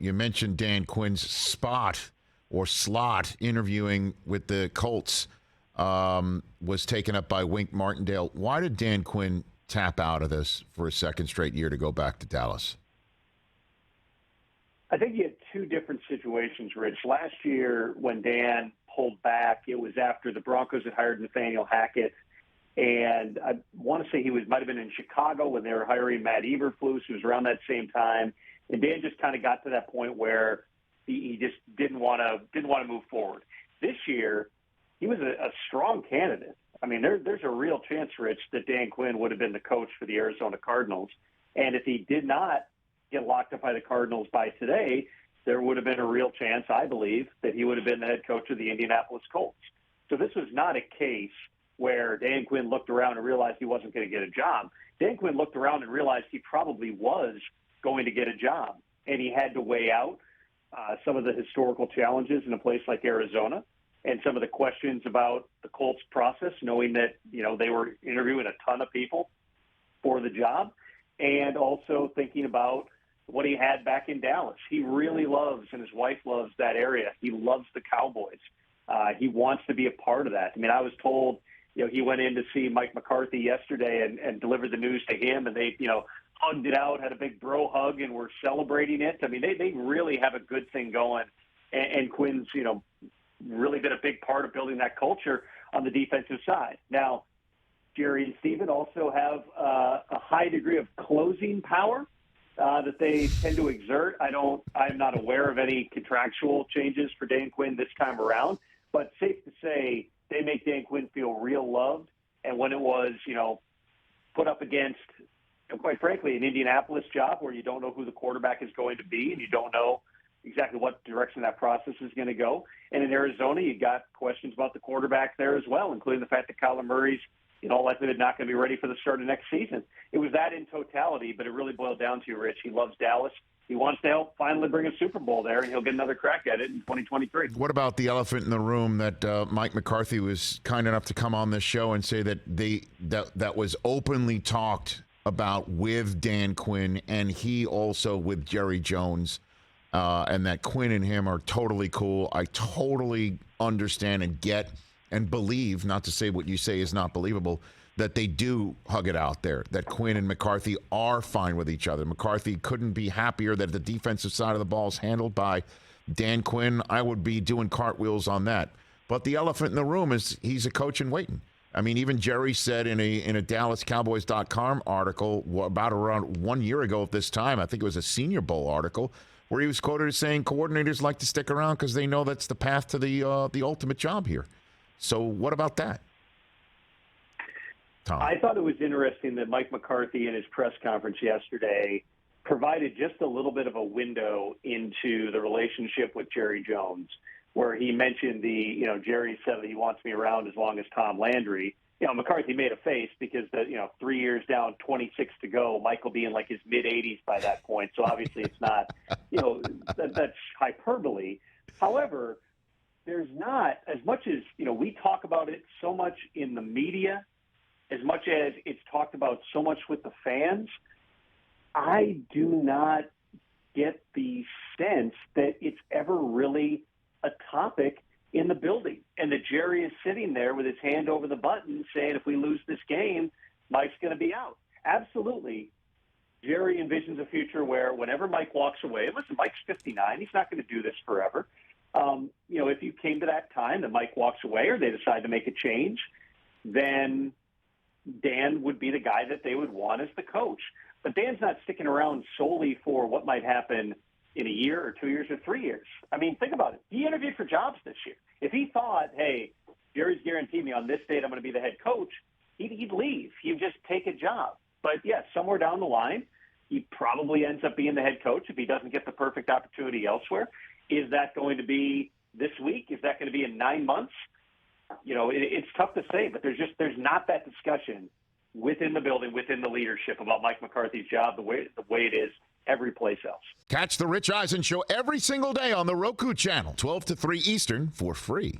you mentioned Dan Quinn's spot or slot interviewing with the Colts was taken up by Wink Martindale. Why did Dan Quinn tap out of this for a second straight year to go back to Dallas? I think you had two different situations, Rich. Last year when Dan pulled back, it was after the Broncos had hired Nathaniel Hackett. And I want to say he might have been in Chicago when they were hiring Matt Eberflus. It was around that same time. And Dan just kind of got to that point where he just didn't want to move forward. This year, he was a strong candidate. I mean, there's a real chance, Rich, that Dan Quinn would have been the coach for the Arizona Cardinals. And if he did not get locked up by the Cardinals by today, there would have been a real chance, I believe, that he would have been the head coach of the Indianapolis Colts. So this was not a case where Dan Quinn looked around and realized he wasn't going to get a job. Dan Quinn looked around and realized he probably was going to get a job, and he had to weigh out some of the historical challenges in a place like Arizona and some of the questions about the Colts process, knowing that, they were interviewing a ton of people for the job, and also thinking about what he had back in Dallas. He really loves, and his wife loves that area. He loves the Cowboys. He wants to be a part of that. I mean, I was told, he went in to see Mike McCarthy yesterday and delivered the news to him, and they, hugged it out, had a big bro hug, and were celebrating it. I mean, they really have a good thing going. And Quinn's, really been a big part of building that culture on the defensive side. Now, Jerry and Steven also have a high degree of closing power that they tend to exert. I'm not aware of any contractual changes for Dan Quinn this time around, but safe to say they make Dan Quinn feel real loved. And when it was, put up against, quite frankly, an Indianapolis job where you don't know who the quarterback is going to be and you don't know exactly what direction that process is going to go. And in Arizona, you got questions about the quarterback there as well, including the fact that Kyler Murray's, likely not going to be ready for the start of next season. It was that in totality, but it really boiled down to, Rich, he loves Dallas. He wants to help finally bring a Super Bowl there, and he'll get another crack at it in 2023. What about the elephant in the room that Mike McCarthy was kind enough to come on this show and say that that was openly talked about with Dan Quinn and he also with Jerry Jones, and that Quinn and him are totally cool. I totally understand and get and believe, not to say what you say is not believable, that they do hug it out there, that Quinn and McCarthy are fine with each other. McCarthy couldn't be happier that the defensive side of the ball is handled by Dan Quinn. I would be doing cartwheels on that. But the elephant in the room is he's a coach in waiting. I mean, even Jerry said in a DallasCowboys.com article about around 1 year ago at this time, I think it was a Senior Bowl article, where he was quoted as saying coordinators like to stick around because they know that's the path to the ultimate job here. So what about that, Tom? I thought it was interesting that Mike McCarthy in his press conference yesterday provided just a little bit of a window into the relationship with Jerry Jones, where he mentioned Jerry said that he wants me around as long as Tom Landry. McCarthy made a face because 3 years down, 26 to go, Mike will be in like his mid-80s by that point. So obviously it's not, that's hyperbole. However, there's not, as much as, we talk about it so much in the media, as much as it's talked about so much with the fans, I do not get the sense that it's ever really a topic in the building, and that Jerry is sitting there with his hand over the button saying, if we lose this game, Mike's going to be out. Absolutely. Jerry envisions a future where whenever Mike walks away, listen, Mike's 59, he's not going to do this forever. If you came to that time that Mike walks away or they decide to make a change, then Dan would be the guy that they would want as the coach. But Dan's not sticking around solely for what might happen in a year or 2 years or 3 years. I mean, think about it. He interviewed for jobs this year. If he thought, hey, Jerry's guaranteed me on this date I'm going to be the head coach, he'd leave. He'd just take a job. But, yes, somewhere down the line, he probably ends up being the head coach if he doesn't get the perfect opportunity elsewhere. Is that going to be this week? Is that going to be in 9 months? It's tough to say, but there's not that discussion within the building, within the leadership about Mike McCarthy's job the way it is every place else. Catch the Rich Eisen Show every single day on the Roku channel, 12 to 3 Eastern, for free.